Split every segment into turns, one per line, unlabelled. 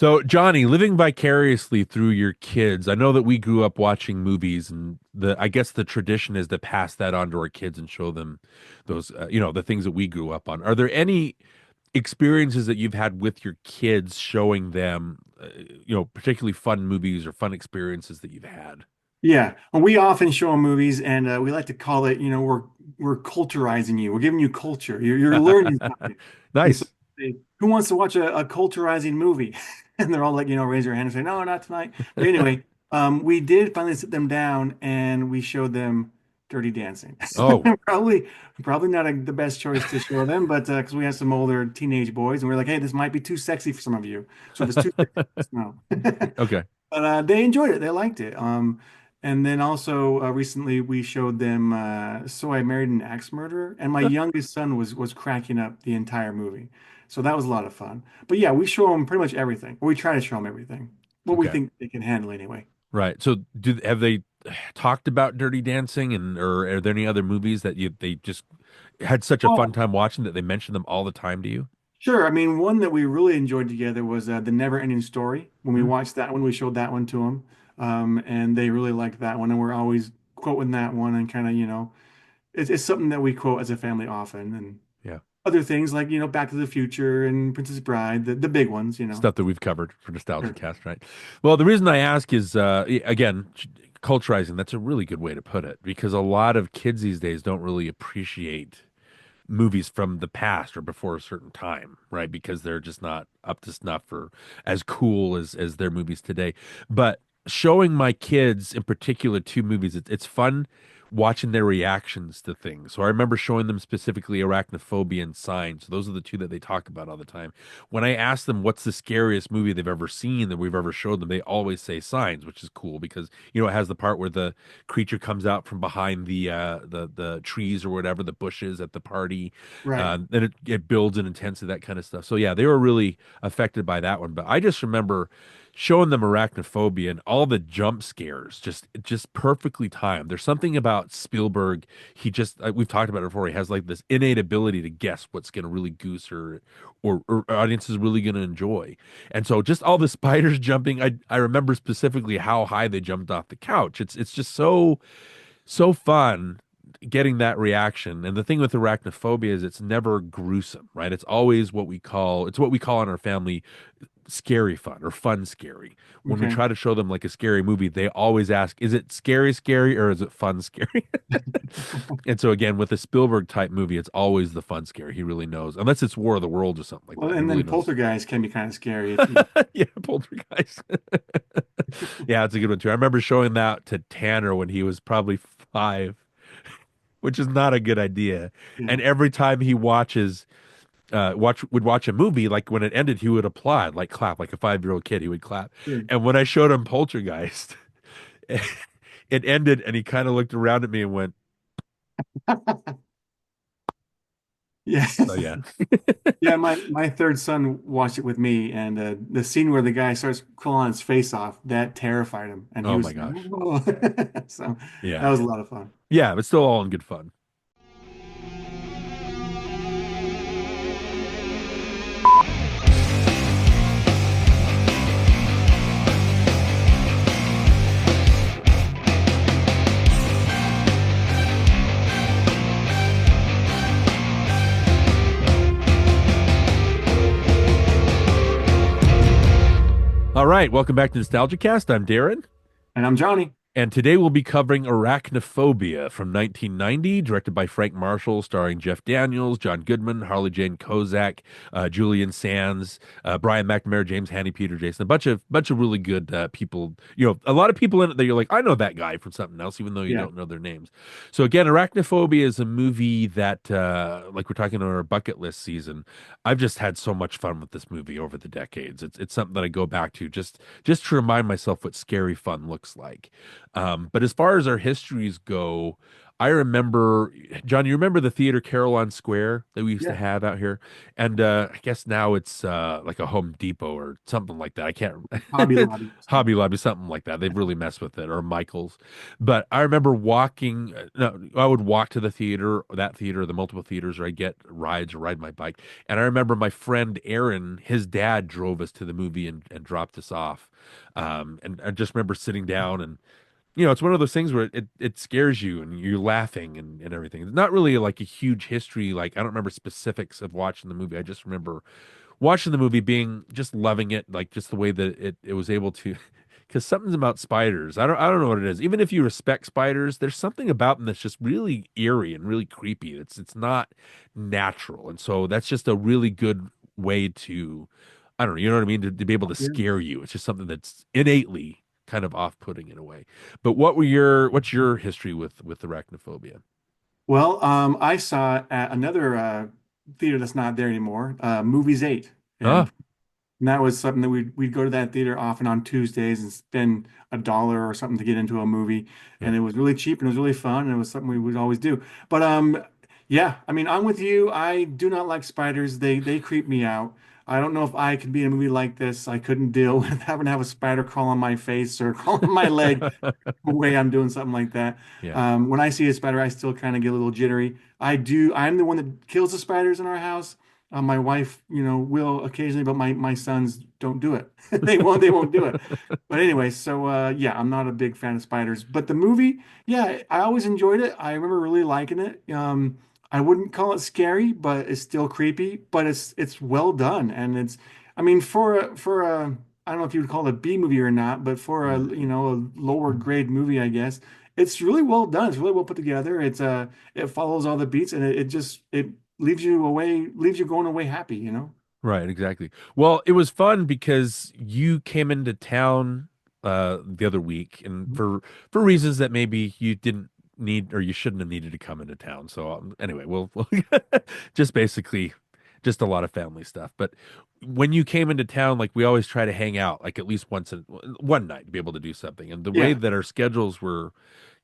So, Johnny, living vicariously through your kids, I know that we grew up watching movies, and I guess the tradition is to pass that on to our kids and show them those, the things that we grew up on. Are there any experiences that you've had with your kids showing them, particularly fun movies or fun experiences that you've had?
Yeah, and we often show 'em movies, and we like to call it, we're culturizing you. We're giving you culture. You're learning something. And so,
Nice.
they, who wants to watch a culturizing movie? And they're all like, raise their hand and say, no, not tonight. But anyway, we did finally sit them down, and we showed them Dirty Dancing.
Oh,
Probably not the best choice to show them, but because we have some older teenage boys, and we're like, hey, this might be too sexy for some of you. So if it's too sexy, no.
okay.
But they enjoyed it. They liked it. And then also recently we showed them So I Married an Axe Murderer, and my youngest son was cracking up the entire movie. So that was a lot of fun. But yeah, we show them pretty much everything. Or we try to show them everything. What we
Okay.
think they can handle anyway.
Right. So, have they talked about Dirty Dancing, and or are there any other movies that they just had such a fun
Oh,
time watching that they mention them all the time to you?
sure. I mean, one that we really enjoyed together was The Never Ending Story. When we
Mhm.
watched that one, we showed that one to them. And they really liked that one. And we're always quoting that one and kind of, it's something that we quote as a family often. And
Yeah.
other things like, Back to the Future and Princess Bride, the big ones.
Stuff that we've covered for
Sure.
NostalgiaCast, right? Well, the reason I ask is, again, culturizing. That's a really good way to put it because a lot of kids these days don't really appreciate movies from the past or before a certain time, right? Because they're just not up to snuff or as cool as their movies today. But showing my kids in particular two movies, it's fun watching their reactions to things. So I remember showing them specifically Arachnophobia and Signs. So those are the two that they talk about all the time. When I ask them what's the scariest movie they've ever seen that we've ever showed them, they always say Signs, which is cool because it has the part where the creature comes out from behind the trees or whatever, the bushes at the party.
Right.
Then it builds in intensity, that kind of stuff. So yeah, they were really affected by that one. But I just remember showing them Arachnophobia and all the jump scares just perfectly timed. There's something about Spielberg. He just we've talked about it before. He has like this innate ability to guess what's going to really goose or audience is really going to enjoy. And so just all the spiders jumping. I remember specifically how high they jumped off the couch. It's just so fun getting that reaction. And the thing with arachnophobia is it's never gruesome, right? It's what we call in our family scary fun or fun scary. When we
Okay.
try to show them like a scary movie, they always ask, is it scary or is it fun scary? And so again, with a Spielberg type movie, it's always the fun scary. He really knows, unless it's War of the Worlds or something like
Well,
that. He
and
really
then
knows.
Poltergeist can be kind of scary.
Yeah, Poltergeist. Yeah, it's a good one too. I remember showing that to Tanner when he was probably 5, which is not a good idea.
Yeah.
And every time he would watch a movie, like when it ended, he would applaud, like clap, like a 5-year-old kid, he would clap.
Sure.
And when I showed him Poltergeist, it ended, and he kind of looked around at me and went,
Yeah.
"Oh yeah,
Yeah, my third son watched it with me, and the scene where the guy starts crawling his face off, that terrified him, and he
oh my
was
gosh,
"Whoa." So that
yeah,
was a lot of fun.
yeah," but still all in good fun. All right, welcome back to NostalgiaCast. I'm Darren.
And I'm Johnny.
And today we'll be covering Arachnophobia from 1990, directed by Frank Marshall, starring Jeff Daniels, John Goodman, Harley Jane Kozak, Julian Sands, Brian McNamara, James Haney, Peter Jason, a bunch of really good people. A lot of people in it that you're like, I know that guy from something else, even though you
Yeah.
don't know their names. So again, Arachnophobia is a movie that, like we're talking on our bucket list season, I've just had so much fun with this movie over the decades. It's something that I go back to just to remind myself what scary fun looks like. But as far as our histories go, I remember, John, you remember the theater Carillon Square that we used to
Yeah.
have out here? And I guess now it's like a Home Depot or something like that. I can't,
Hobby Lobby.
Hobby Lobby, something like that. They've really messed with it, or Michael's. But I remember walking, no, I would walk to the theater, that theater, the multiple theaters, or I'd get rides or ride my bike. And I remember my friend Aaron, his dad drove us to the movie and dropped us off. And I just remember sitting down and it's one of those things where it scares you and you're laughing and everything. It's not really like a huge history. Like I don't remember specifics of watching the movie. I just remember watching the movie being just loving it, like just the way that it was able to. Because something's about spiders. I don't know what it is. Even if you respect spiders, there's something about them that's just really eerie and really creepy. It's not natural, and so that's just a really good way to, I don't know, you know what I mean, to be able to
Yeah.
scare you. It's just something that's innately kind of off-putting in a way. But what's your history with arachnophobia?
Well, I saw it at another theater that's not there anymore, Movies 8.
Ah,
And that was something that we'd go to that theater often on Tuesdays and spend $1 or something to get into a movie.
yeah.
And it was really cheap and it was really fun and it was something we would always do. But yeah, I mean, I'm with you. I do not like spiders. They creep me out. I don't know if I could be in a movie like this. I couldn't deal with having to have a spider crawl on my face or crawl on my leg way I'm doing something like that.
Yeah.
When I see a spider, I still kind of get a little jittery. I'm the one that kills the spiders in our house. My wife, will occasionally, but my sons don't do it. They won't do it. But anyway, so yeah, I'm not a big fan of spiders. But the movie, yeah, I always enjoyed it. I remember really liking it. I wouldn't call it scary, but it's still creepy. But it's well done, and I mean, for a I don't know if you would call it a B movie or not, but for a
Mm.
a lower grade movie, I guess it's really well done. It's really well put together. It follows all the beats, and it leaves you going away happy.
Right, exactly. Well, it was fun because you came into town the other week and
Mhm.
for reasons that maybe you didn't need or you shouldn't have needed to come into town. So anyway, we'll just basically just a lot of family stuff. But when you came into town, like we always try to hang out like at least one night to be able to do something. And the way
Yeah,
that our schedules were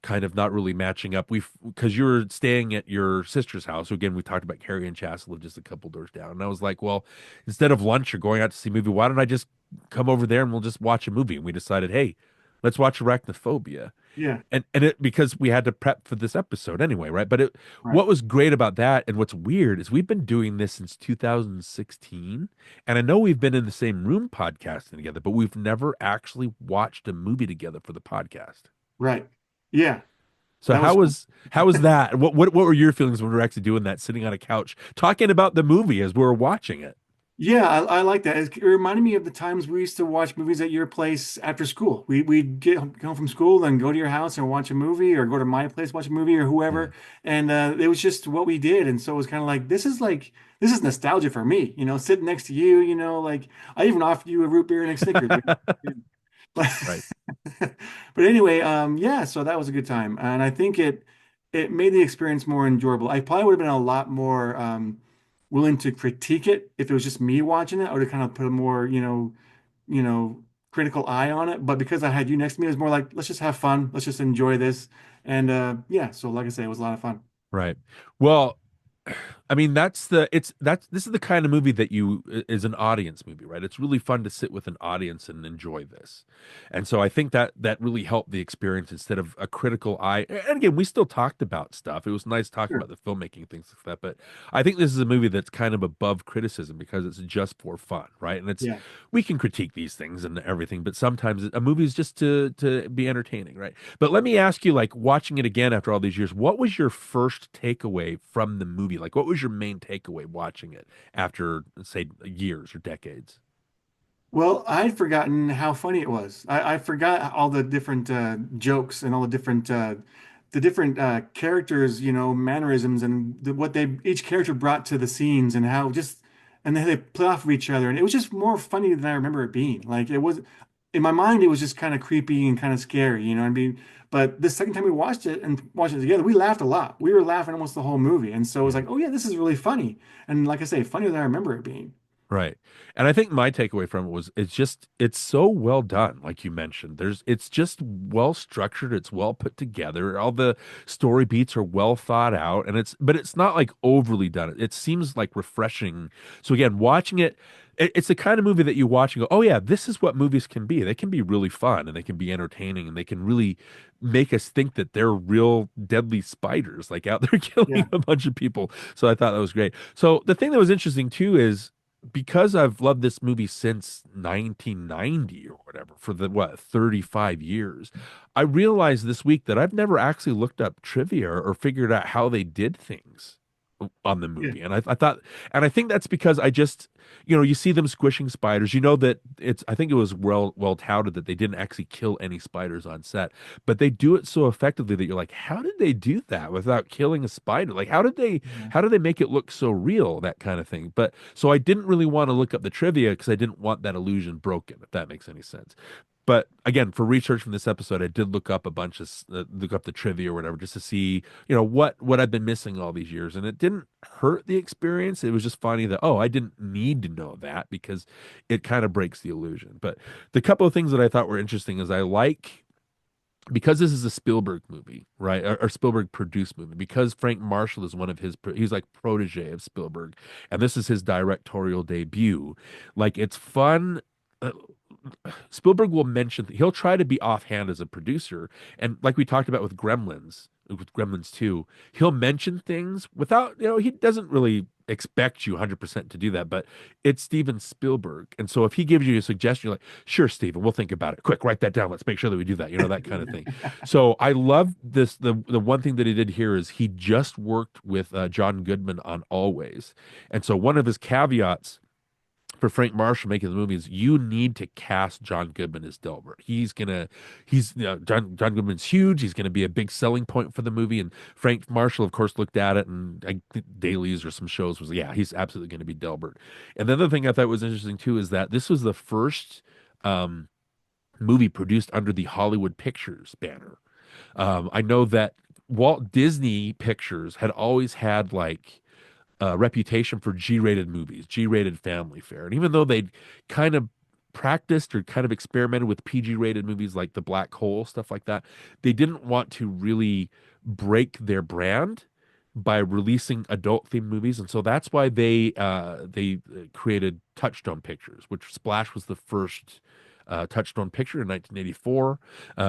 kind of not really matching up. Because you were staying at your sister's house. So again, we talked about Carrie and Chas live just a couple doors down. And I was like, well, instead of lunch or going out to see a movie, why don't I just come over there and we'll just watch a movie? And we decided, hey, let's watch Arachnophobia.
yeah,
And it because we had to prep for this episode anyway, right? But
right,
what was great about that and what's weird is we've been doing this since 2016. And I know we've been in the same room podcasting together, but we've never actually watched a movie together for the podcast.
right. Yeah,
So
that was
how was that? What were your feelings when we were actually doing that, sitting on a couch, talking about the movie as we were watching it?
yeah, I like that. It reminded me of the times we used to watch movies at your place after school. We'd get home from school and go to your house and watch a movie, or go to my place, watch a movie, or
Yeah.
whoever. And it was just what we did. And so it was kind of like this is nostalgia for me, sitting next to you, like I even offered you a root beer and a Snickers. But
Right.
but anyway, yeah, so that was a good time. And I think it made the experience more enjoyable. I probably would have been a lot more willing to critique it if it was just me watching it. I would have kind of put a more, you know, critical eye on it. But because I had you next to me, it was more like, let's just have fun. Let's just enjoy this. And yeah, so like I say, it was a lot of fun.
Right. Well, I mean, this is the kind of movie that you is an audience movie, right? It's really fun to sit with an audience and enjoy this. And so I think that really helped the experience instead of a critical eye. And again, we still talked about stuff. It was nice talking
Sure.
about the filmmaking, things like that. But I think this is a movie that's kind of above criticism because it's just for fun, right? And it's
Yeah.
we can critique these things and everything, but sometimes a movie is just to be entertaining, right? But let me ask you, like watching it again after all these years, what was your first takeaway from the movie? Like, what was your main takeaway watching it after, say, years or decades?
Well, I'd forgotten how funny it was. I forgot all the different jokes and all the different characters, mannerisms and what they each character brought to the scenes and how just and then they play off of each other. And it was just more funny than I remember it being. Like it was in my mind, it was just kind of creepy and kind of scary, you know what I mean? But the second time we watched it and watched it together, we laughed a lot. We were laughing almost the whole movie. And so it was
Yeah.
like, oh yeah, this is really funny. And like I say, funnier than I remember it being.
Right. And I think my takeaway from it was it's so well done, like you mentioned. It's just well structured, it's well put together. All the story beats are well thought out, and it's not like overly done. It seems like refreshing. So again, watching it's the kind of movie that you watch and go, "Oh yeah, this is what movies can be. They can be really fun and they can be entertaining and they can really make us think that they're real deadly spiders like out there killing
Yeah.
a bunch of people." So I thought that was great. So the thing that was interesting too is because I've loved this movie since 1990 or whatever, for the what 35 years, I realized this week that I've never actually looked up trivia or figured out how they did things on the
Yeah.
movie. And I thought, and I think that's because I just, you see them squishing spiders. You know that I think it was well touted that they didn't actually kill any spiders on set, but they do it so effectively that you're like, how did they do that without killing a spider? Like,
Yeah.
how did they make it look so real? That kind of thing. But so I didn't really want to look up the trivia because I didn't want that illusion broken, if that makes any sense. But again, for research from this episode, I did look up a bunch of look up the trivia or whatever, just to see, what I've been missing all these years, and it didn't hurt the experience. It was just funny that, oh, I didn't need to know that because it kind of breaks the illusion. But the couple of things that I thought were interesting is I like, because this is a Spielberg movie, right? Or Spielberg produced movie, because Frank Marshall is one of he's like protege of Spielberg, and this is his directorial debut. Like, it's fun. uh, Spielberg will mention, he'll try to be offhand as a producer. And like we talked about with Gremlins 2, he'll mention things without, he doesn't really expect you 100% to do that, but it's Steven Spielberg. And so if he gives you a suggestion, you're like, sure, Steven, we'll think about it. Quick, write that down. Let's make sure that we do that, that kind of thing. So I love this. The one thing that he did here is he just worked with John Goodman on Always. And so one of his caveats for Frank Marshall making the movie is you need to cast John Goodman as Delbert. John Goodman's huge. He's gonna be a big selling point for the movie. And Frank Marshall, of course, looked at it, and I think dailies or some shows was, yeah, he's absolutely gonna be Delbert. And the other thing I thought was interesting too is that this was the first um, movie produced under the Hollywood Pictures banner. I know that Walt Disney Pictures had always had like reputation for G-rated movies, G-rated family fare. And even though they'd kind of practiced or kind of experimented with PG-rated movies like The Black Hole, stuff like that, they didn't want to really break their brand by releasing adult-themed movies. And so that's why they created Touchstone Pictures, which Splash was the first Touchstone picture in 1984.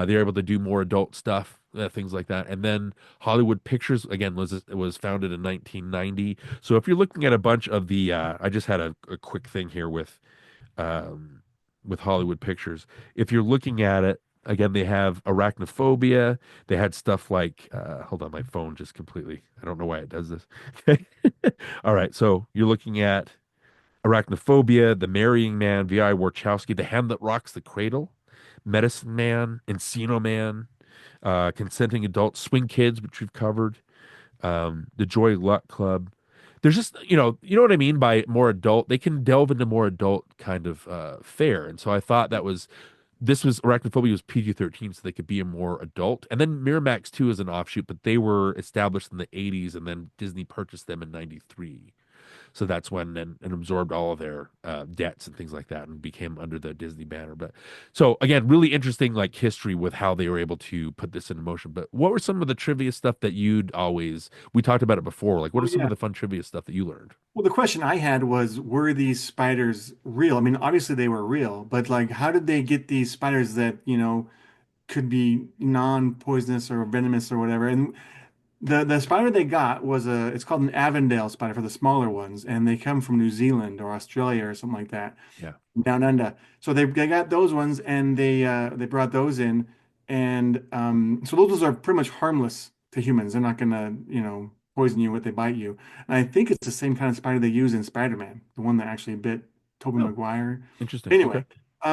They were able to do more adult stuff, things like that. And then Hollywood Pictures again was founded in 1990. So if you're looking at a bunch of the, I just had a quick thing here with Hollywood Pictures. If you're looking at it again, they have Arachnophobia. They had stuff like, hold on, my phone just completely. I don't know why it does this. Okay. All right. So you're looking at Arachnophobia, The Marrying Man, V.I. Warchowski, The Hand That Rocks the Cradle, Medicine Man, Encino Man, Consenting Adults, Swing Kids, which we've covered, The Joy Luck Club. There's just, you know what I mean by more adult. They can delve into more adult kind of fare. And so I thought this was Arachnophobia was PG-13, so they could be a more adult. And then Miramax 2 is an offshoot, but they were established in the 80s, and then Disney purchased them in 93. So that's when and absorbed all of their debts and things like that and became under the Disney banner. But so again, really interesting like history with how they were able to put this into motion. But what were some of the trivia stuff that we talked about it before. Like what
Oh
are some of
yeah.
the fun trivia stuff that you learned?
Well, the question I had was, were these spiders real? I mean, obviously they were real, but like, how did they get these spiders that, could be non-poisonous or venomous or whatever? And the spider they got it's called an Avondale spider for the smaller ones, and they come from New Zealand or Australia or something like that,
Yeah.
down under. So they got those ones, and they brought those in, and so those are pretty much harmless to humans. They're not gonna poison you if they bite you. And I think it's the same kind of spider they use in Spider-Man, the one that actually bit Tobey
Oh,
Maguire.
interesting. Okay.
Anyway,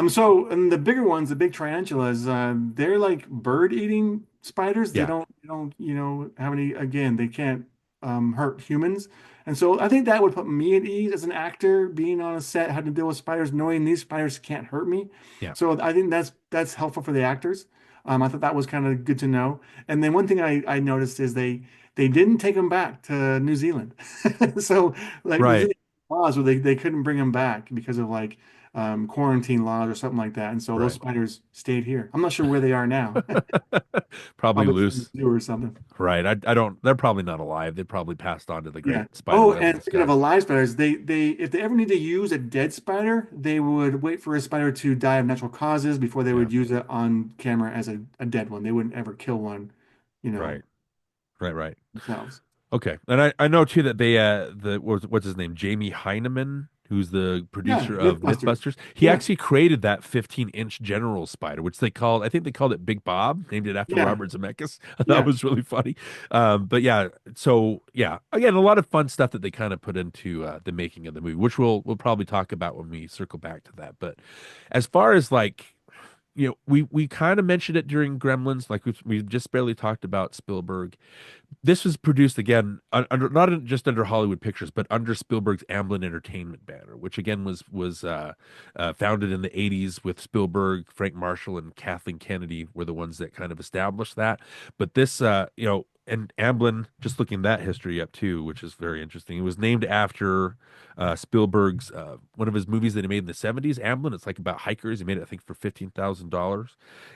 so and the bigger ones, the big tarantulas, they're like bird-eating spiders.
Yeah.
They don't have any. Again, they can't hurt humans. And so I think that would put me at ease as an actor, being on a set, having to deal with spiders, knowing these spiders can't hurt me.
Yeah.
So I think that's helpful for the actors. I thought that was kind of good to know. And then one thing I noticed is they didn't take them back to New Zealand. So like New
Right.
Zealand. laws where they couldn't bring them back because of like quarantine laws or something like that. And so those
Right.
spiders stayed here. I'm not sure where they are now.
Probably
Probably still in the
loose.
zoo or something.
Right. I don't, they're probably not alive. They probably passed on to the
Yeah.
great spider
Oh,
web of
and
the
speaking of
sky.
alive spiders, they if they ever need to use a dead spider, they would wait for a spider to die of natural causes before they
Yeah.
would use it on camera as a dead one. They wouldn't ever kill one, you know,
Right. Right. Right.
themselves.
Okay, and I know too that they the what's his name, Jamie Heineman, who's the
Yeah,
producer of
Mythbusters.
Mythbusters. He
Yeah,
actually created that 15-inch General Spider, which they called, I think they called it Big Bob, named it after
yeah,
Robert Zemeckis. I thought
yeah.
was really funny. But yeah, so yeah, again, a lot of fun stuff that they kind of put into the making of the movie, which we'll probably talk about when we circle back to that. But as far as like, we kind of mentioned it during Gremlins, like we just barely talked about Spielberg. This was produced again under not just under Hollywood Pictures, but under Spielberg's Amblin Entertainment banner, which again was founded in the '80s with Spielberg, Frank Marshall, and Kathleen Kennedy were the ones that kind of established that. But this, and Amblin, just looking that history up too, which is very interesting. It was named after Spielberg's one of his movies that he made in the '70s. Amblin, it's like about hikers. He made it, I think, for $15,000,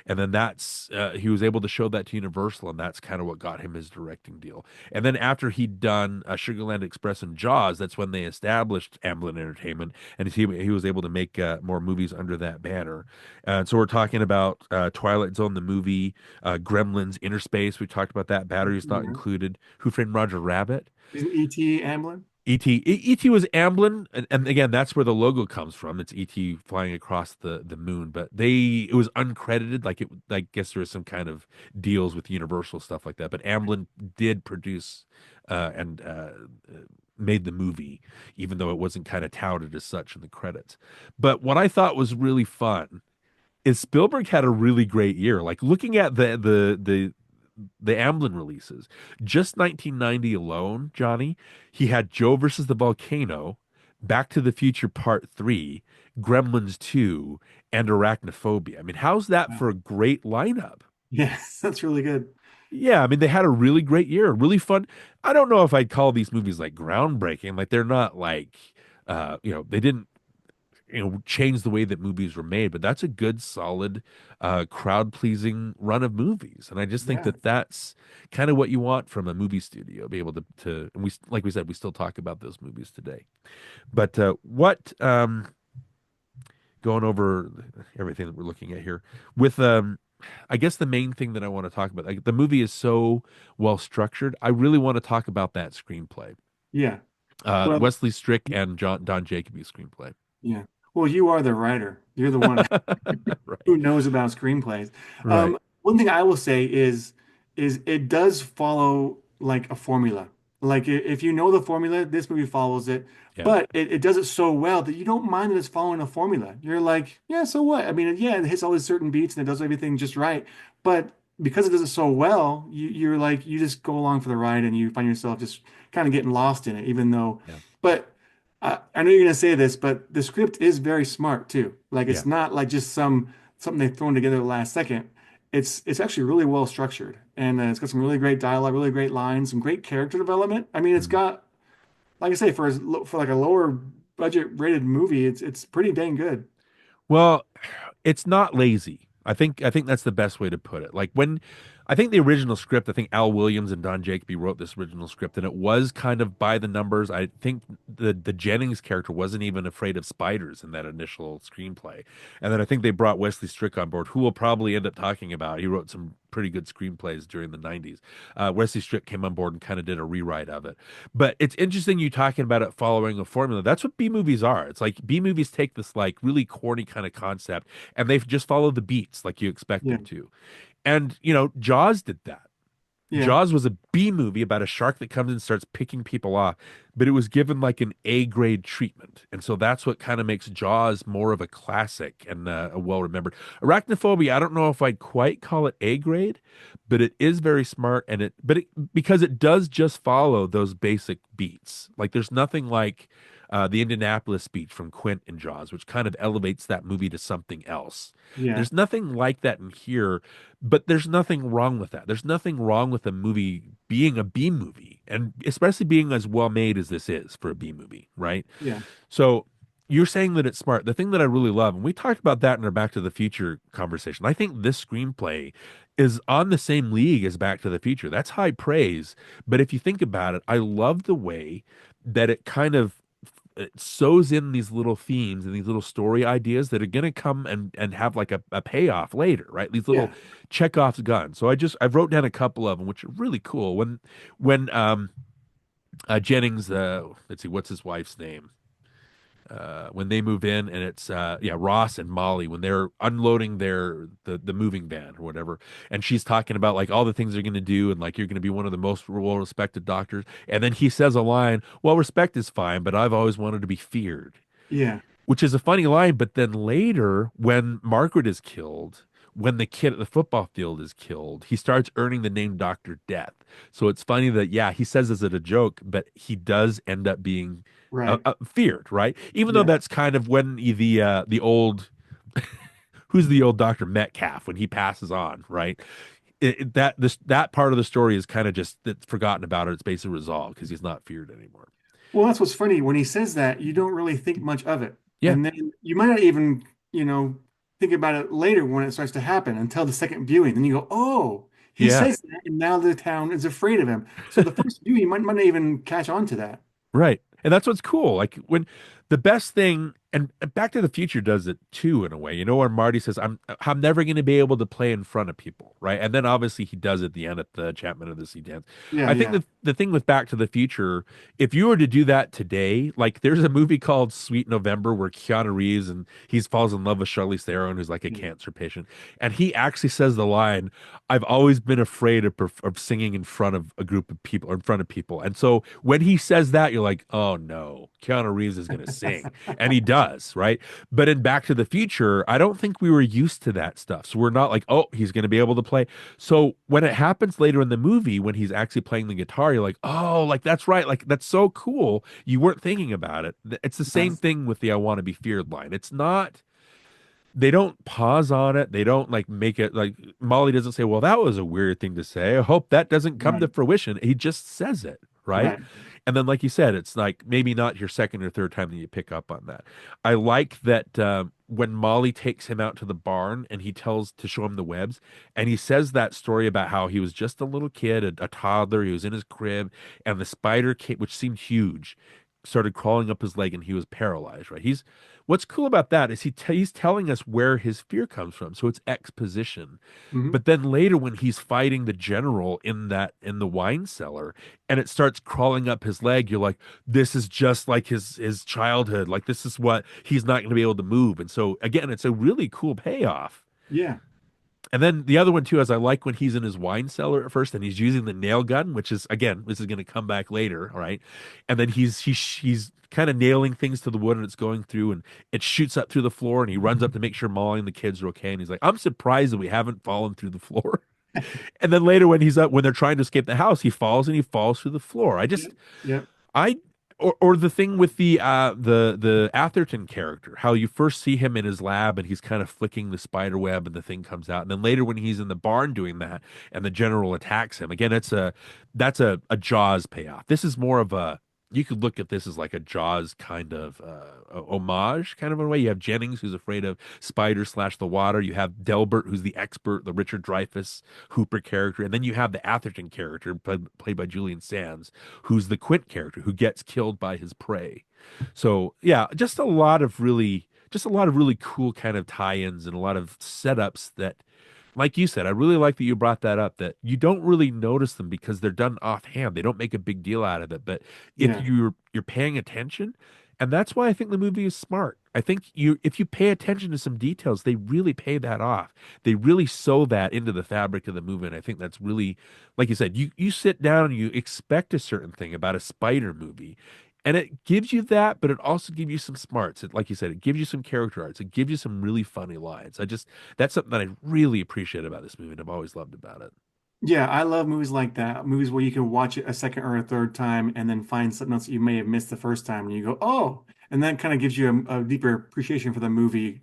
and then that's he was able to show that to Universal, and that's kind of what got him his directing deal. And then after he'd done Sugarland Express and Jaws, that's when they established Amblin Entertainment, and he was able to make more movies under that banner. And so we're talking about Twilight Zone, the movie, Gremlins, Inner Space. We talked about that. Batteries Not
Yeah.
Included. Who Framed Roger Rabbit?
Isn't E.T. Amblin?
E.T. was Amblin, and again, that's where the logo comes from. It's E.T. flying across the moon, but it was uncredited. Like I guess there was some kind of deals with Universal stuff like that. But Amblin did produce and made the movie, even though it wasn't kind of touted as such in the credits. But what I thought was really fun is Spielberg had a really great year. Like looking at the Amblin releases, just 1990 alone, Johnny, he had Joe versus the Volcano, Back to the Future Part 3, Gremlins 2, and Arachnophobia. I mean, how's that
Wow.
for a great lineup?
Yes, that's really good.
Yeah, I mean, they had a really great year, really fun. I don't know if I'd call these movies like groundbreaking. Like they're not like they didn't change the way that movies were made, but that's a good solid crowd pleasing run of movies, and I just think
Yeah,
that that's kind of what you want from a movie studio, be able to and we like we said, we still talk about those movies today. But what going over everything that we're looking at here with I guess the main thing that I want to talk about, like the movie is so well structured, I really want to talk about that screenplay,
yeah. Well,
Wesley Strick and Don Jacoby's screenplay.
yeah. Well, you are the writer. You're the one who
Right.
knows about screenplays.
Right.
One thing I will say is it does follow like a formula. Like if you know the formula, this movie follows it,
Yeah.
but it does it so well that you don't mind that it's following a formula. You're like, yeah, so what? I mean, yeah, it hits all these certain beats and it does everything just right, but because it does it so well, you're like you just go along for the ride and you find yourself just kind of getting lost in it, even though.
Yeah.
But I know you're gonna say this, but the script is very smart too. Like
Yeah.
it's not like just something they've thrown together at the last second. It's actually really well structured, and it's got some really great dialogue, really great lines, some great character development. I mean, it's
Mhm.
got, like I say, for like a lower budget rated movie, it's pretty dang good.
Well, it's not lazy. I think that's the best way to put it. Like when I think the original script, I think Al Williams and Don Jacoby wrote this original script, and it was kind of by the numbers. I think the Jennings character wasn't even afraid of spiders in that initial screenplay. And then I think they brought Wesley Strick on board, who we'll probably end up talking about. He wrote some pretty good screenplays during the '90s. Wesley Strick came on board and kind of did a rewrite of it. But it's interesting you talking about it following a formula. That's what B movies are. It's like B movies take this like really corny kind of concept and they just follow the beats like you expect
Yeah,
them to. And Jaws did that.
yeah,
Jaws was a B movie about a shark that comes and starts picking people off, but it was given like an A grade treatment. And so that's what kind of makes Jaws more of a classic and a well remembered. Arachnophobia, I don't know if I'd quite call it A grade, but it is very smart and because it does just follow those basic beats. Like there's nothing like The Indianapolis speech from Quint in Jaws, which kind of elevates that movie to something else.
Yeah.
There's nothing like that in here, but there's nothing wrong with that. There's nothing wrong with a movie being a B movie, and especially being as well made as this is for a B movie, right?
Yeah.
So you're saying that it's smart. The thing that I really love, and we talked about that in our Back to the Future conversation, I think this screenplay is on the same league as Back to the Future. That's high praise. But if you think about it, I love the way that it kind of it sews in these little themes and these little story ideas that are going to come and have like a payoff later, right? These little
Yeah.
Chekhov's gun. So I wrote down a couple of them, which are really cool. When Jennings, let's see, what's his wife's name? When they move in and it's yeah, Ross and Molly when they're unloading the moving van or whatever, and she's talking about like all the things they're going to do and like you're going to be one of the most well respected doctors, and then he says a line, well, respect is fine, but I've always wanted to be feared,
Yeah.
which is a funny line. But then later, when Margaret is killed, when the kid at the football field is killed, he starts earning the name Dr. Death. So it's funny that, yeah, he says this as a joke, but he does end up being
Right.
feared, right? Even though
Yeah.
that's kind of when the old, who's the old Dr. Metcalf when he passes on, right? That part of the story is kind of just it's forgotten about it. It's basically resolved because he's not feared anymore.
Well, that's what's funny. When he says that, you don't really think much of it.
Yeah,
And then you might not even, think about it later when it starts to happen until the second viewing. Then you go, oh, he
yeah.
says that, and now the town is afraid of him. So the first viewing, you might not even catch on to that.
Right. And that's what's cool. Like when the best thing and Back to the Future does it too in a way. You know, where Marty says, I'm never gonna be able to play in front of people, right? And then obviously he does at the end at the Chapman of the Sea Dance.
Yeah,
I think
yeah,
the thing with Back to the Future, if you were to do that today, like there's a movie called Sweet November where Keanu Reeves and he falls in love with Charlize Theron, who's like a
yeah.
cancer patient, and he actually says the line, I've always been afraid of singing in front of a group of people or in front of people. And so when he says that, you're like, oh no, Keanu Reeves is going to sing. And he does, right? But in Back to the Future, I don't think we were used to that stuff. So we're not like, oh, he's going to be able to play. So when it happens later in the movie, when he's actually playing the guitar, you're like, oh, like that's right. Like that's so cool. You weren't thinking about it. It's the same
Yes,
thing with the I Want to Be Feared line. It's not they don't pause on it. They don't like make it like Molly doesn't say, well, that was a weird thing to say. I hope that doesn't come to
right,
fruition. He just says it, right?
right.
And then, like you said, it's like maybe not your second or third time that you pick up on that. I like that when Molly takes him out to the barn and he tells to show him the webs, and he says that story about how he was just a little kid, a toddler, he was in his crib, and the spider came, which seemed huge, started crawling up his leg, and he was paralyzed. Right? He's what's cool about that is he's telling us where his fear comes from, so it's exposition.
Hmm.
But then later, when he's fighting the general in the wine cellar, and it starts crawling up his leg, you're like, this is just like his childhood. Like this is what he's not going to be able to move. And so again, it's a really cool payoff.
Yeah.
And then the other one too is I like when he's in his wine cellar at first and he's using the nail gun, which is again, this is going to come back later, all right? And then he's kind of nailing things to the wood and it's going through and it shoots up through the floor and he runs up to make sure Molly and the kids are okay. And he's like, I'm surprised that we haven't fallen through the floor. And then later when he's up when they're trying to escape the house, he falls and he falls through the floor.
Yep. Yep.
I or the thing with the Atherton character, how you first see him in his lab and he's kind of flicking the spider web and the thing comes out, and then later when he's in the barn doing that and the general attacks him again, that's a Jaws payoff. This is more of a you could look at this as like a Jaws kind of homage, kind of in a way. You have Jennings, who's afraid of spiders slash the water. You have Delbert, who's the expert, the Richard Dreyfuss Hooper character, and then you have the Atherton character played by Julian Sands, who's the Quint character who gets killed by his prey. So yeah, just a lot of really cool kind of tie-ins and a lot of setups that like you said, I really like that you brought that up that you don't really notice them because they're done offhand. They don't make a big deal out of it. But if
Yeah.
you're paying attention, and that's why I think the movie is smart. I think you if you pay attention to some details, they really pay that off. They really sew that into the fabric of the movie. And I think that's really, like you said, you sit down and you expect a certain thing about a spider movie. And it gives you that, but it also gives you some smarts. Like you said, it gives you some character arts. It gives you some really funny lines. That's something that I really appreciate about this movie and I've always loved about it.
Yeah, I love movies like that. Movies where you can watch it a second or a third time and then find something else that you may have missed the first time and you go, oh, and that kind of gives you a deeper appreciation for the movie,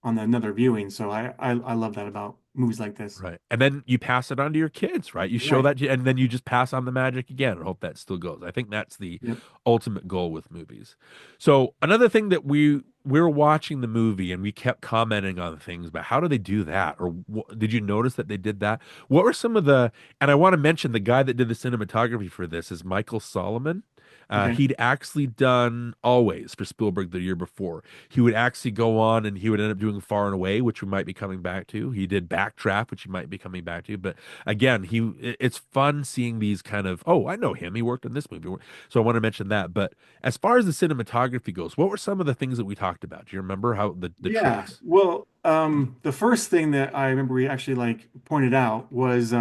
on another viewing. So I love that about movies like this.
Right. And then you pass it on to your kids, right? You show
Right.
that, and then you just pass on the magic again and hope that still goes. I think that's the
Yep.
ultimate goal with movies. So another thing that we're watching the movie and we kept commenting on things, but how do they do that? Or did you notice that they did that? What were some of the, and I want to mention the guy that did the cinematography for this is Michael Solomon.
Okay.
He'd actually done Always for Spielberg the year before. He would actually go on and he would end up doing Far and Away, which we might be coming back to. He did Backdraft, which he might be coming back to. But again, it's fun seeing these kind of, oh, I know him. He worked in this movie. So I want to mention that. But as far as the cinematography goes, what were some of the things that we talked about? Do you remember how the
Yeah.
tricks?
Well, the first thing that I remember we actually like pointed out was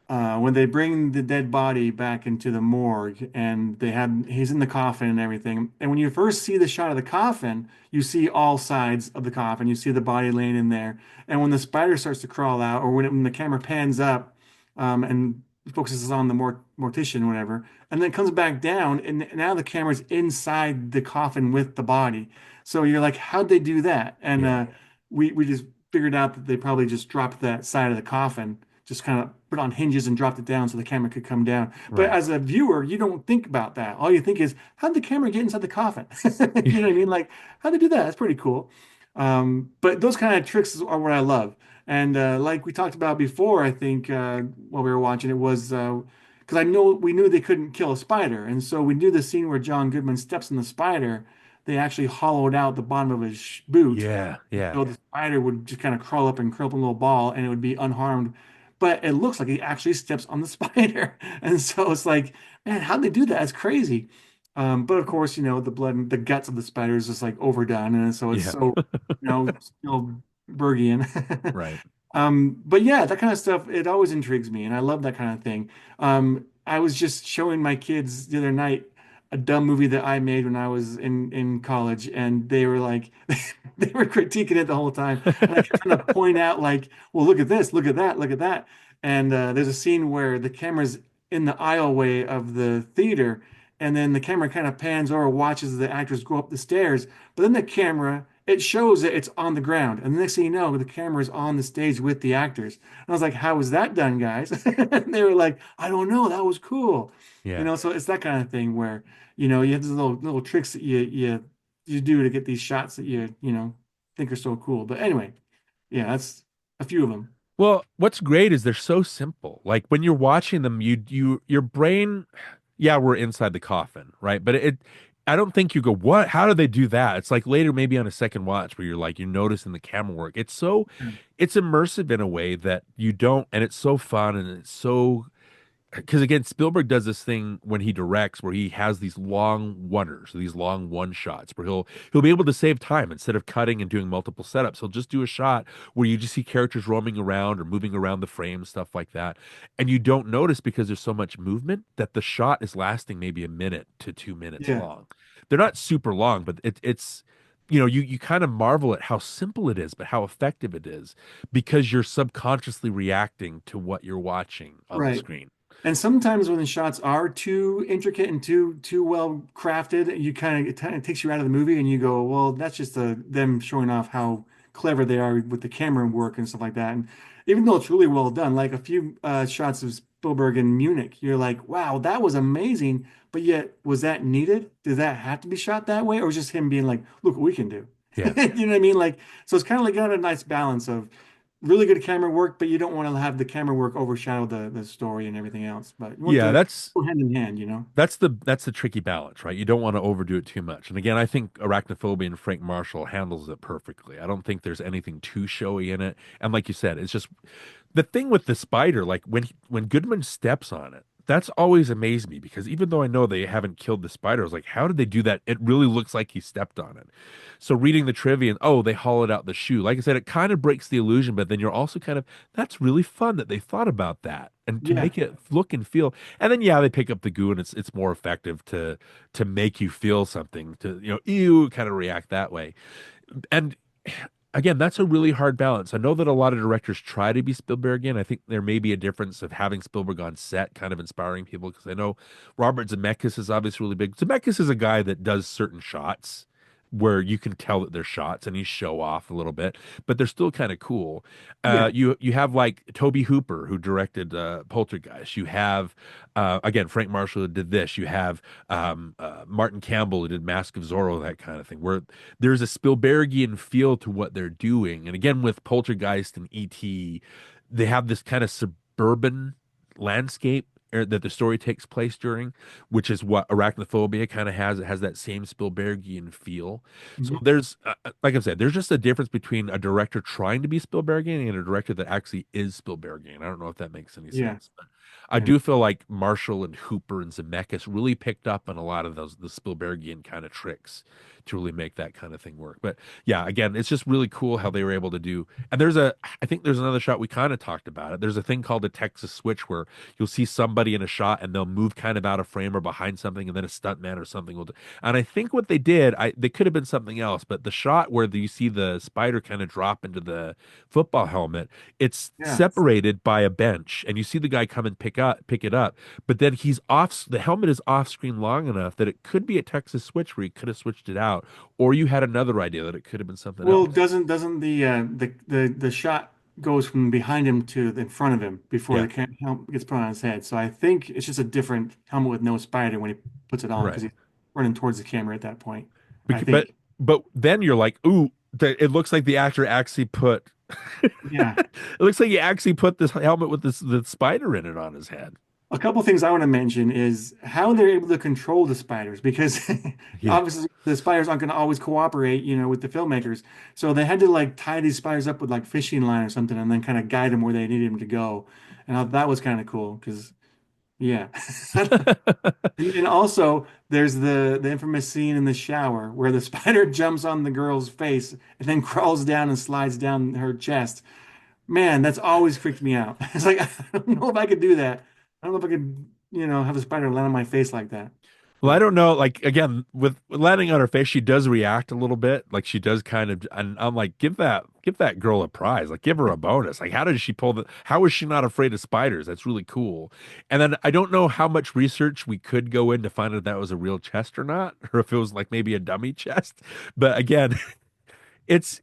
when they bring the dead body back into the morgue and he's in the coffin and everything. And when you first see the shot of the coffin, you see all sides of the coffin. You see the body laying in there. And when the spider starts to crawl out, or when the camera pans up, and focuses on the mortician, whatever, and then comes back down, and now the camera's inside the coffin with the body. So you're like, how'd they do that? And
Yeah.
we just figured out that they probably just dropped that side of the coffin, just kind of put on hinges and dropped it down so the camera could come down. But
Right.
as a viewer, you don't think about that. All you think is, how'd the camera get inside the coffin? You know what I mean? Like, how'd they do that? That's pretty cool. But those kind of tricks are what I love. And like we talked about before, I think while we were watching it was because I know we knew they couldn't kill a spider, and so we knew the scene where John Goodman steps on the spider. They actually hollowed out the bottom of his boot,
Yeah. Yeah.
so the spider would just kind of crawl up and curl up in a little ball, and it would be unharmed. But it looks like he actually steps on the spider, and so it's like, man, how'd they do that? It's crazy. But of course, the blood and the guts of the spider is just like overdone, and so it's
Yeah.
so, Spielberg-ian.
Right.
But yeah, that kind of stuff, it always intrigues me, and I love that kind of thing. I was just showing my kids the other night a dumb movie that I made when I was in college, and they were like, they were critiquing it the whole time, and I kept trying to point out like, well, look at this, look at that, look at that. And there's a scene where the camera's in the aisleway of the theater, and then the camera kind of pans over, watches the actors go up the stairs, but then the camera it shows that it's on the ground. And the next thing you know, the camera is on the stage with the actors. And I was like, how was that done, guys? And they were like, I don't know. That was cool.
Yeah.
So it's that kind of thing where, you have these little tricks that you do to get these shots that think are so cool. But anyway, yeah, that's a few of them.
Well, what's great is they're so simple. Like when you're watching them, your brain, yeah, we're inside the coffin, right? But I don't think you go, what? How do they do that? It's like later, maybe on a second watch, where you're noticing the camera work. It's immersive in a way that you don't, and it's so fun and it's so because again, Spielberg does this thing when he directs where he has these long oneers, these long one shots where he'll be able to save time instead of cutting and doing multiple setups. He'll just do a shot where you just see characters roaming around or moving around the frame, stuff like that. And you don't notice because there's so much movement that the shot is lasting maybe a minute to 2 minutes
Yeah,
long. They're not super long, but it's you kind of marvel at how simple it is, but how effective it is because you're subconsciously reacting to what you're watching on the
right.
screen.
And sometimes when the shots are too intricate and too well crafted, it kind of takes you out of the movie, and you go, well, that's just them showing off how clever they are with the camera work and stuff like that. And even though it's really well done, like a few shots of Spielberg in Munich, you're like, wow, that was amazing. But yet, was that needed? Did that have to be shot that way, or was just him being like, look what we can do?
Yeah.
You know what I mean? Like, so it's kind of like got a nice balance of really good camera work, but you don't want to have the camera work overshadow the story and everything else. But you want
Yeah,
the go hand in hand.
that's the tricky balance, right? You don't want to overdo it too much. And again, I think Arachnophobia and Frank Marshall handles it perfectly. I don't think there's anything too showy in it. And like you said, it's just the thing with the spider, like when Goodman steps on it, that's always amazed me because even though I know they haven't killed the spider, I was like, how did they do that? It really looks like he stepped on it. So reading the trivia and oh, they hollowed out the shoe. Like I said, it kind of breaks the illusion, but then you're also kind of that's really fun that they thought about that and to
Yeah,
make it look and feel. And then yeah, they pick up the goo and it's more effective to make you feel something to ew kind of react that way. And again, that's a really hard balance. I know that a lot of directors try to be Spielbergian. I think there may be a difference of having Spielberg on set kind of inspiring people because I know Robert Zemeckis is obviously really big. Zemeckis is a guy that does certain shots where you can tell that they're shots and he show off a little bit, but they're still kind of cool.
Yeah,
You have like Toby Hooper who directed Poltergeist. You have again Frank Marshall who did this. You have Martin Campbell who did Mask of Zorro, that kind of thing. Where there's a Spielbergian feel to what they're doing. And again, with Poltergeist and E.T., they have this kind of suburban landscape that the story takes place during, which is what Arachnophobia kind of has. It has that same Spielbergian feel. So
mhm,
there's, like I said, there's just a difference between a director trying to be Spielbergian and a director that actually is Spielbergian. I don't know if that makes any
yeah,
sense. But I
yeah.
do feel like Marshall and Hooper and Zemeckis really picked up on a lot of those the Spielbergian kind of tricks to really make that kind of thing work. But yeah, again, it's just really cool how they were able to do. And I think there's another shot we kind of talked about it. There's a thing called a Texas switch where you'll see somebody in a shot and they'll move kind of out of frame or behind something, and then a stuntman or something will do. And I think what they did, they could have been something else, but the shot where you see the spider kind of drop into the football helmet, it's
Yeah.
separated by a bench, and you see the guy come and pick it up, but then he's off. The helmet is off screen long enough that it could be a Texas switch where he could have switched it out, or you had another idea that it could have been something
Well,
else.
doesn't the shot goes from behind him to in front of him before
Yeah,
the helmet gets put on his head. So I think it's just a different helmet with no spider when he puts it on
right.
because he's running towards the camera at that point. I
But
think.
then you're like, ooh, it looks like the actor actually put.
Yeah.
It looks like he actually put this helmet with the spider in it on his head.
A couple things I want to mention is how they're able to control the spiders because
Yeah.
obviously the spiders aren't going to always cooperate, with the filmmakers. So they had to like tie these spiders up with like fishing line or something and then kind of guide them where they needed them to go. And I thought that was kind of cool because yeah. And also there's the infamous scene in the shower where the spider jumps on the girl's face and then crawls down and slides down her chest. Man, that's always freaked me out. It's like I don't know if I could do that. I don't know if I could, have a spider land on my face like that.
Well, I
But
don't know. Like again, with landing on her face, she does react a little bit. Like she does kind of, and I'm like, give that girl a prize. Like give her a bonus. Like how did she pull the? How is she not afraid of spiders? That's really cool. And then I don't know how much research we could go in to find out if that was a real chest or not, or if it was like maybe a dummy chest. But again, it's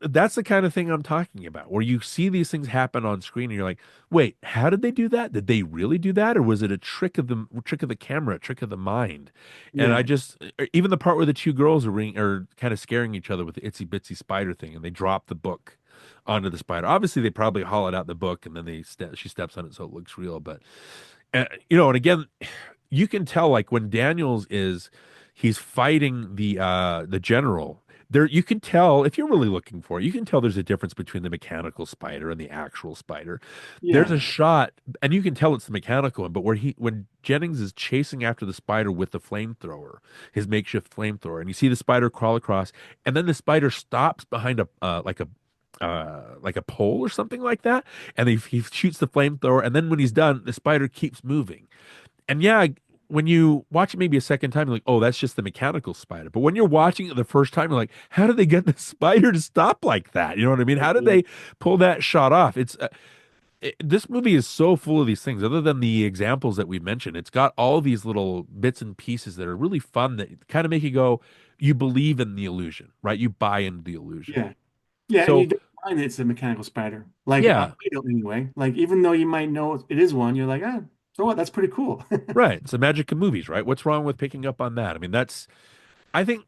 that's the kind of thing I'm talking about, where you see these things happen on screen and you're like, wait, how did they do that? Did they really do that? Or was it a trick of the camera, a trick of the mind? And I
yeah,
just even the part where the two girls are kind of scaring each other with the itsy bitsy spider thing and they drop the book onto the spider. Obviously they probably hollowed out the book and then she steps on it so it looks real. But and again, you can tell like when Daniels is he's fighting the general there you can tell if you're really looking for it, you can tell there's a difference between the mechanical spider and the actual spider. There's
yeah,
a shot and you can tell it's the mechanical one, but where he when Jennings is chasing after the spider with the flamethrower, his makeshift flamethrower, and you see the spider crawl across, and then the spider stops behind a like a pole or something like that, and he shoots the flamethrower, and then when he's done, the spider keeps moving. And yeah, when you watch it maybe a second time, you're like, oh, that's just the mechanical spider. But when you're watching it the first time, you're like, how did they get the spider to stop like that? You know what I mean? How did
yeah,
they pull that shot off? This movie is so full of these things. Other than the examples that we mentioned, it's got all these little bits and pieces that are really fun that kind of make you go, you believe in the illusion, right? You buy into the illusion.
yeah, yeah. And you
So
don't mind it's a mechanical spider. Like
yeah,
I don't anyway. Like even though you might know it is one, you're like, so what? That's pretty cool.
right. It's the magic of movies, right? What's wrong with picking up on that? I mean, I think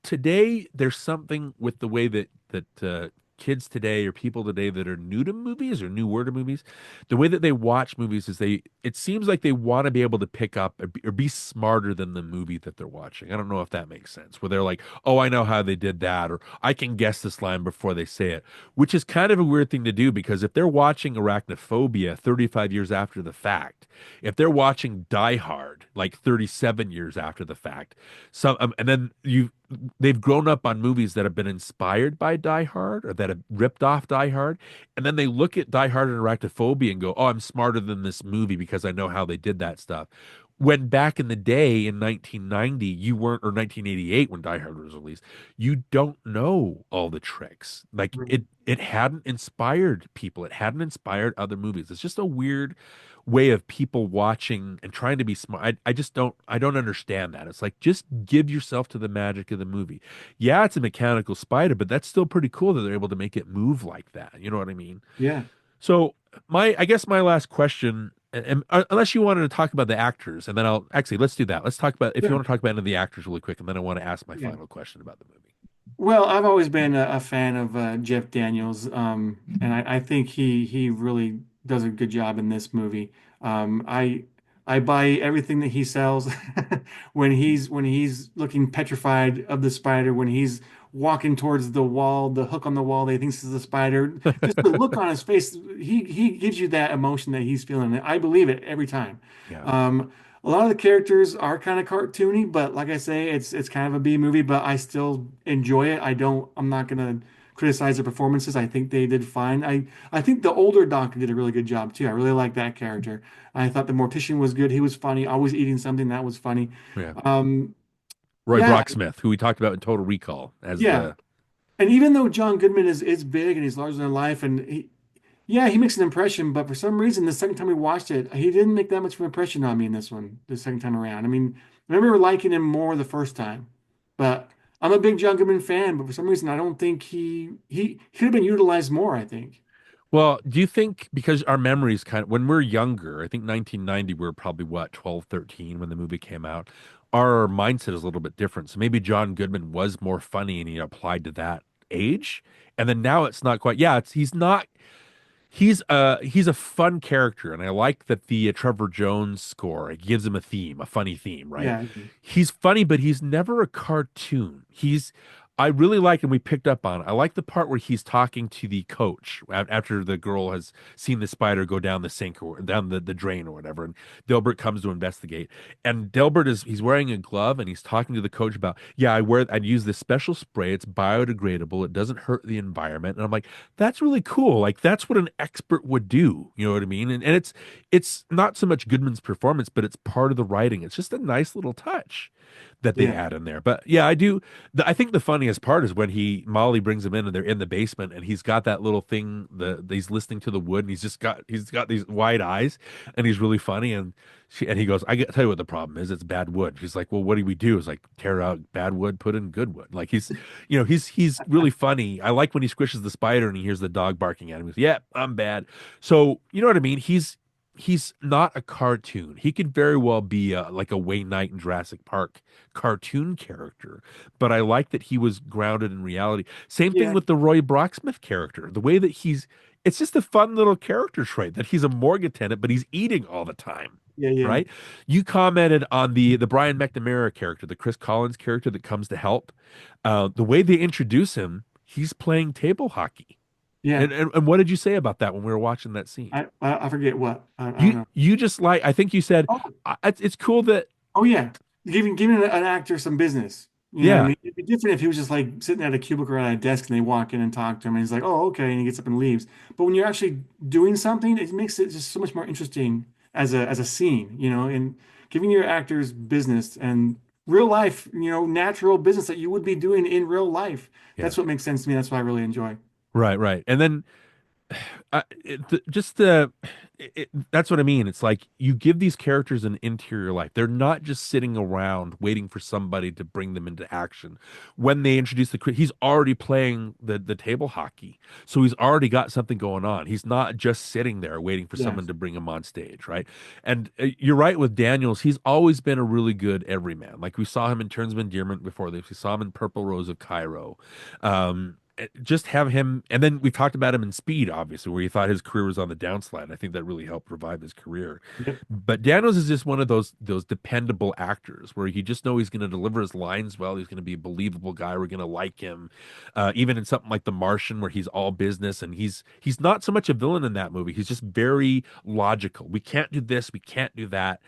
today there's something with the way that kids today or people today that are new to movies or newer to movies, the way that they watch movies is it seems like they want to be able to pick up or be smarter than the movie that they're watching. I don't know if that makes sense. Where they're like, "Oh, I know how they did that," or "I can guess this line before they say it," which is kind of a weird thing to do because if they're watching Arachnophobia 35 years after the fact, if they're watching Die Hard like 37 years after the fact, and then they've grown up on movies that have been inspired by Die Hard or that have ripped off Die Hard, and then they look at Die Hard and Arachnophobia and go, "Oh, I'm smarter than this movie because I know how they did that stuff." when back in the day in 1990 you weren't, or 1988 when Die Hard was released, you don't know all the tricks. Like
Mhm.
it hadn't inspired people. It hadn't inspired other movies. It's just a weird way of people watching and trying to be smart. I just don't understand that. It's like just give yourself to the magic of the movie. Yeah, it's a mechanical spider, but that's still pretty cool that they're able to make it move like that. You know what I mean?
Yeah.
So I guess my last question, unless you wanted to talk about the actors, and then I'll actually let's do that. Let's talk about if you
Sure.
want to talk about any of the actors really quick, and then I want to ask my
Yeah.
final question about the movie.
Well, I've always been a fan of Jeff Daniels, and I think he really does a good job in this movie. I buy everything that he sells when he's looking petrified of the spider, when he's walking towards the wall, the hook on the wall that he thinks is the spider. Just the look on his face, he gives you that emotion that he's feeling. I believe it every time.
Yeah.
Um, a lot of the characters are kind of cartoony, but like I say, it's kind of a B movie, but I still enjoy it. I'm not gonna criticize the performances. I think they did fine. I think the older doctor did a really good job too. I really like that character. I thought the mortician was good. He was funny, always eating something that was funny.
Yeah.
Um,
Roy
yeah,
Brocksmith, who we talked about in Total Recall as
yeah.
the
And even though John Goodman is big and he's larger than life, and yeah, he makes an impression, but for some reason, the second time we watched it, he didn't make that much of an impression on me in this one, the second time around. I mean, I remember liking him more the first time, but I'm a big John Goodman fan, but for some reason, I don't think he could have been utilized more, I think.
well, do you think because our memories kind of when we're younger, I think 1990 we were probably what 12, 13 when the movie came out. Our mindset is a little bit different. So maybe John Goodman was more funny and he applied to that age. And then now it's not quite. Yeah, he's not. He's a fun character, and I like that the Trevor Jones score it gives him a theme, a funny theme, right?
Yeah,
He's funny, but he's never a cartoon. I really like, and we picked up on it. I like the part where he's talking to the coach after the girl has seen the spider go down the sink or down the drain or whatever, and Delbert comes to investigate. And Delbert he's wearing a glove and he's talking to the coach about, yeah, I'd use this special spray. It's biodegradable. It doesn't hurt the environment. And I'm like, that's really cool. Like that's what an expert would do. You know what I mean? And it's not so much Goodman's performance, but it's part of the writing. It's just a nice little touch that they
yeah,
add in there. But yeah, I do. I think the funniest part is when Molly brings him in and they're in the basement and he's got that little thing. He's listening to the wood and he's got these wide eyes and he's really funny and he goes, tell you what the problem is. It's bad wood. She's like, well, what do we do? It's like tear out bad wood, put in good wood. Like he's really funny. I like when he squishes the spider and he hears the dog barking at him. He goes, yeah, I'm bad. So you know what I mean? He's not a cartoon. He could very well be like a Wayne Knight in Jurassic Park cartoon character, but I like that he was grounded in reality. Same thing
yeah,
with the Roy Brocksmith character. The way that it's just a fun little character trait that he's a morgue attendant, but he's eating all the time.
yeah, yeah,
Right? You commented on the Brian McNamara character, the Chris Collins character that comes to help. The way they introduce him, he's playing table hockey.
yeah.
And what did you say about that when we were watching that scene?
I forget what. I don't
You
know.
you just like I think you said
Oh,
it's cool that
oh yeah, giving an actor some business. You know what I
yeah
mean? It'd be different if he was just like sitting at a cubicle or at a desk and they walk in and talk to him and he's like, "Oh, okay," and he gets up and leaves. But when you're actually doing something, it makes it just so much more interesting as a scene, you know, and giving your actors business and real life, you know, natural business that you would be doing in real life.
yeah
That's what makes sense to me. That's what I really enjoy.
right and then just that's what I mean. It's like you give these characters an interior life. They're not just sitting around waiting for somebody to bring them into action. When they introduce he's already playing the table hockey, so he's already got something going on. He's not just sitting there waiting for someone
Yes.
to bring him on stage, right? And you're right with Daniels. He's always been a really good everyman. Like we saw him in Terms of Endearment before this. We saw him in Purple Rose of Cairo. Just have him, and then we talked about him in Speed, obviously, where he thought his career was on the downslide. I think that really helped revive his career.
Yep.
But Daniels is just one of those dependable actors where you just know he's going to deliver his lines well. He's going to be a believable guy. We're going to like him, even in something like The Martian, where he's all business and he's not so much a villain in that movie. He's just very logical. We can't do this, we can't do that,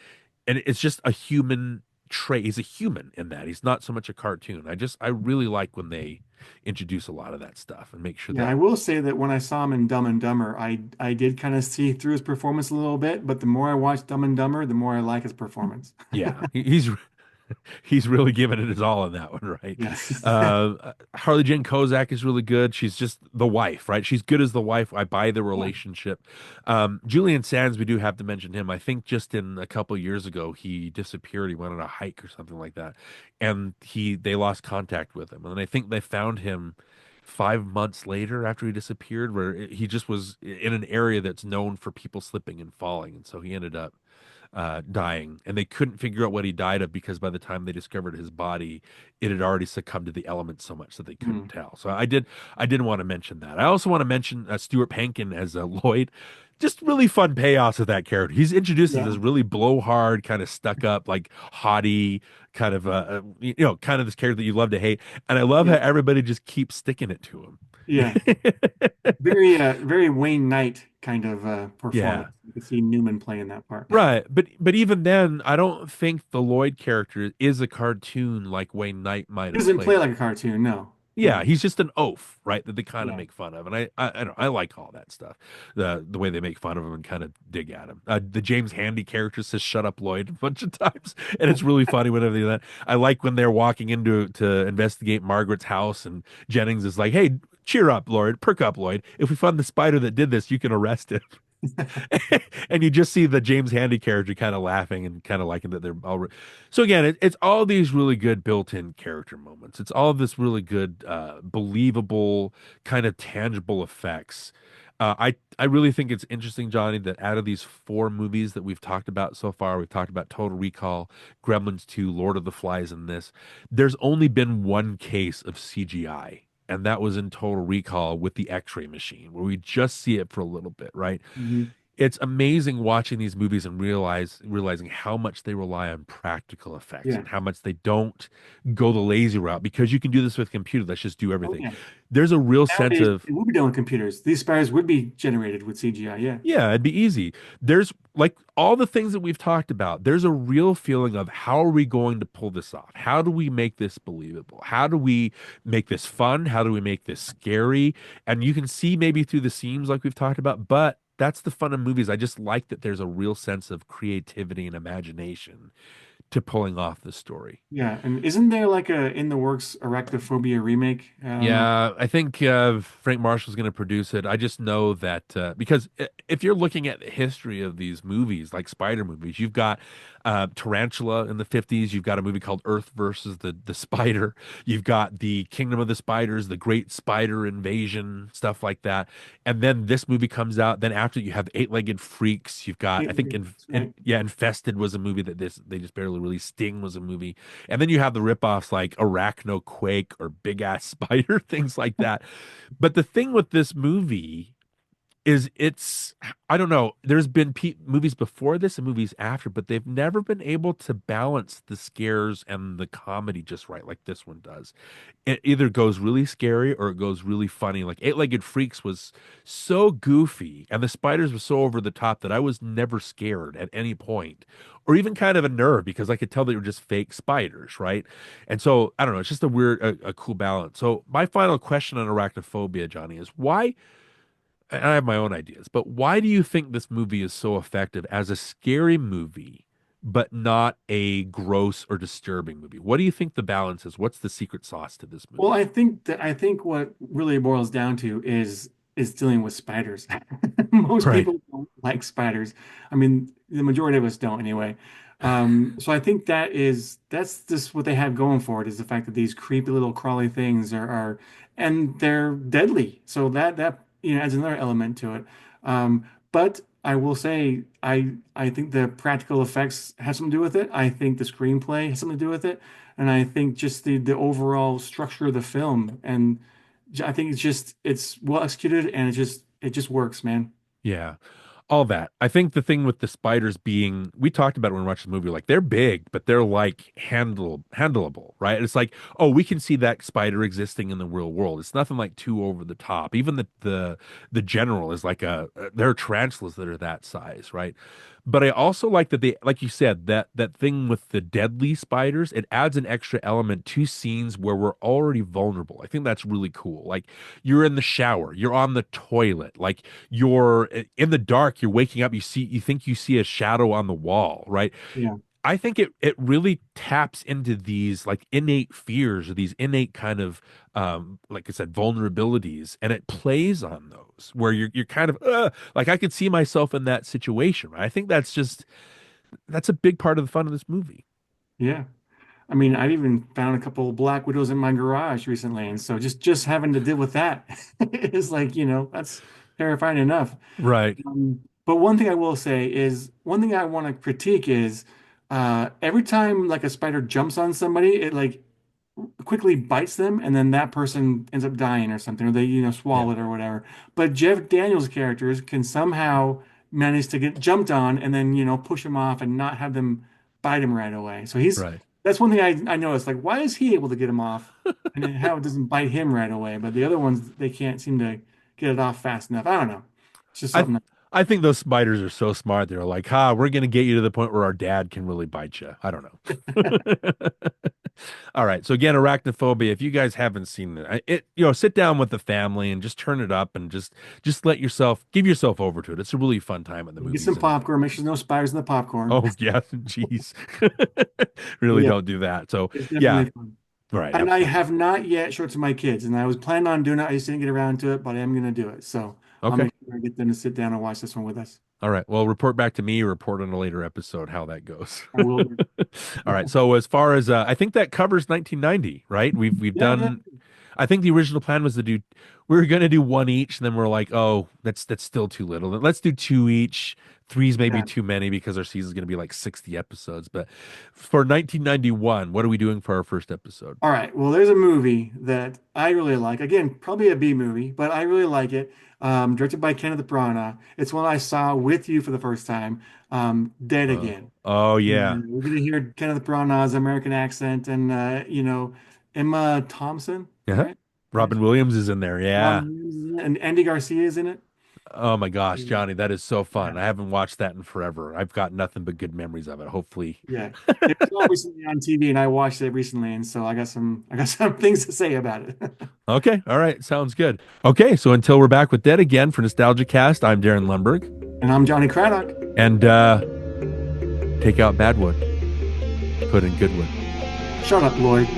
and it's just a human. trait. He's a human in that. He's not so much a cartoon. I really like when they introduce a lot of that stuff and make sure
Yeah,
that
I will say that when I saw him in Dumb and Dumber, I did kind of see through his performance a little bit, but the more I watch Dumb and Dumber, the more I like his performance.
yeah, he's really giving it his all in that one, right?
Yes.
Harley Jane Kozak is really good. She's just the wife, right? She's good as the wife. I buy the
Yeah.
relationship. Julian Sands, we do have to mention him. I think just in a couple years ago, he disappeared. He went on a hike or something like that, and they lost contact with him. And I think they found him 5 months later after he disappeared, where he just was in an area that's known for people slipping and falling, and so he ended up dying, and they couldn't figure out what he died of because by the time they discovered his body, it had already succumbed to the elements so much that they couldn't
Mm.
tell. So I did want to mention that. I also want to mention Stuart Pankin as Lloyd. Just really fun payoffs of that character. He's introduced as
Yeah.
this really blowhard, kind of stuck up, like haughty, kind of kind of this character that you love to hate. And I love how
Yeah.
everybody just keeps sticking it to
Yeah.
him.
Very Wayne Knight kind of
Yeah.
performance. You can see Newman playing that part.
Right, but even then, I don't think the Lloyd character is a cartoon like Wayne Knight might
He
have
doesn't play
played.
like a cartoon, no.
Yeah,
No.
he's just an oaf, right? That they kind of
Yeah.
make fun of, and I don't I like all that stuff. The way they make fun of him and kind of dig at him. The James Handy character says "Shut up, Lloyd" a bunch of times, and it's really funny whenever they do that. I like when they're walking into to investigate Margaret's house, and Jennings is like, "Hey, cheer up, Lloyd, perk up, Lloyd. If we find the spider that did this, you can arrest him." And you just see the James Handy character kind of laughing and kind of liking that they're all. So again, it's all these really good built-in character moments. It's all this really good, believable, kind of tangible effects. I really think it's interesting, Johnny, that out of these four movies that we've talked about so far, we've talked about Total Recall, Gremlins 2, Lord of the Flies, and this. There's only been one case of CGI. And that was in Total Recall with the X-ray machine, where we just see it for a little bit, right?
Mhm.
It's amazing watching these movies and realizing how much they rely on practical effects
Yeah.
and how much they don't go the lazy route because you can do this with a computer. Let's just do
Oh
everything.
yeah.
There's a real sense
Nowadays
of
it would be done with computers. These spiders would be generated with CGI, yeah.
yeah, it'd be easy. There's like all the things that we've talked about. There's a real feeling of how are we going to pull this off? How do we make this believable? How do we make this fun? How do we make this scary? And you can see maybe through the seams like we've talked about, but that's the fun of movies. I just like that there's a real sense of creativity and imagination to pulling off the story.
Yeah. And isn't there like a in the works Arachnophobia remake? I don't know.
Yeah, I think Frank Marshall's going to produce it. I just know that because if you're looking at the history of these movies, like spider movies, you've got Tarantula in the 50s. You've got a movie called Earth versus the Spider. You've got the Kingdom of the Spiders, the Great Spider Invasion, stuff like that. And then this movie comes out. Then after you have Eight-Legged Freaks. You've got
Yeah,
I think
that's right.
yeah, Infested was a movie that they just barely released. Sting was a movie. And then you have the ripoffs like Arachno Quake or Big Ass Spider, things like that. But the thing with this movie is I don't know, there's been movies before this and movies after, but they've never been able to balance the scares and the comedy just right like this one does. It either goes really scary or it goes really funny. Like Eight-Legged Freaks was so goofy and the spiders were so over the top that I was never scared at any point or even kind of a nerve because I could tell they were just fake spiders, right? And so I don't know, it's just a cool balance. So my final question on arachnophobia, Johnny, is why, and I have my own ideas, but why do you think this movie is so effective as a scary movie, but not a gross or disturbing movie? What do you think the balance is? What's the secret sauce to this
Well,
movie?
I think what really boils down to is dealing with spiders. Most
Right.
people don't like spiders. I mean, the majority of us don't anyway. So I think that's just what they have going for it is the fact that these creepy little crawly things are and they're deadly. So that adds another element to it. But I will say I think the practical effects have something to do with it. I think the screenplay has something to do with it. And I think just the overall structure of the film, and I think it's well executed, and it just works, man.
Yeah. All that. I think the thing with the spiders being, we talked about it when we watched the movie, like they're big, but they're like handleable, right? It's like, oh, we can see that spider existing in the real world. It's nothing like too over the top. Even the general is like there are tarantulas that are that size, right? But I also like that they, like you said, that thing with the deadly spiders, it adds an extra element to scenes where we're already vulnerable. I think that's really cool. Like you're in the shower, you're on the toilet, like you're in the dark, you're waking up, you think you see a shadow on the wall, right?
Yeah.
I think it really taps into these like innate fears or these innate kind of like I said vulnerabilities, and it plays on those where you're kind of like I could see myself in that situation. Right? I think that's a big part of the fun of this movie.
Yeah. I mean, I've even found a couple of black widows in my garage recently, and so just having to deal with that is like, that's terrifying enough.
Right.
But one thing I will say is one thing I want to critique is every time like a spider jumps on somebody, it like quickly bites them, and then that person ends up dying or something, or they,
Yeah.
swallow it or whatever. But Jeff Daniels' characters can somehow manage to get jumped on and then, push him off and not have them bite him right away. So
Right.
that's one thing I noticed. Like, why is he able to get him off and then how it doesn't bite him right away? But the other ones, they can't seem to get it off fast enough. I don't know. It's just
I
something.
I think those spiders are so smart. They're like, we're gonna get you to the point where our dad can really bite you. I don't know. All right. So again, arachnophobia. If you guys haven't seen it, sit down with the family and just turn it up and just give yourself over to it. It's a really fun time at the
Get some
movies. And
popcorn. Make sure there's no spiders in the popcorn.
oh yeah, jeez, really
Yeah,
don't do that. So
it's
yeah,
definitely fun.
right,
And I
absolutely.
have not yet showed it to my kids, and I was planning on doing it. I just didn't get around to it, but I am going to do it. So I'll
Okay.
make sure I get them to sit down and watch this one with us.
All right. Well, report back to me. Report on a later episode how that goes.
I will do.
All right. So as far as I think that covers 1990, right? We've
Yeah, yeah.
done. I think the original plan was to do. We were going to do one each, and then we're like, oh, that's still too little. Let's do two each. Three's maybe
Yeah.
too many because our season's going to be like 60 episodes. But for 1991, what are we doing for our first episode?
All right. Well, there's a movie that I really like. Again, probably a B movie, but I really like it. Directed by Kenneth Branagh. It's one I saw with you for the first time. Dead Again.
Oh yeah.
And we're gonna hear Kenneth Branagh's American accent and Emma Thompson,
Yeah.
right? Right.
Robin Williams is in there. Yeah.
Robin Williams is in it, and Andy Garcia is in it.
Oh my gosh,
Mm.
Johnny, that is so fun.
Yeah,
I haven't watched that in forever. I've got nothing but good memories of it. Hopefully.
yeah. It was all recently on TV, and I watched it recently, and so I got some things to say about it.
Okay. All right. Sounds good. Okay. So until we're back with Dead again for Nostalgia Cast, I'm Darren Lumberg.
And I'm Johnny Craddock.
And take out bad wood, put in good wood.
Shut up, Lloyd.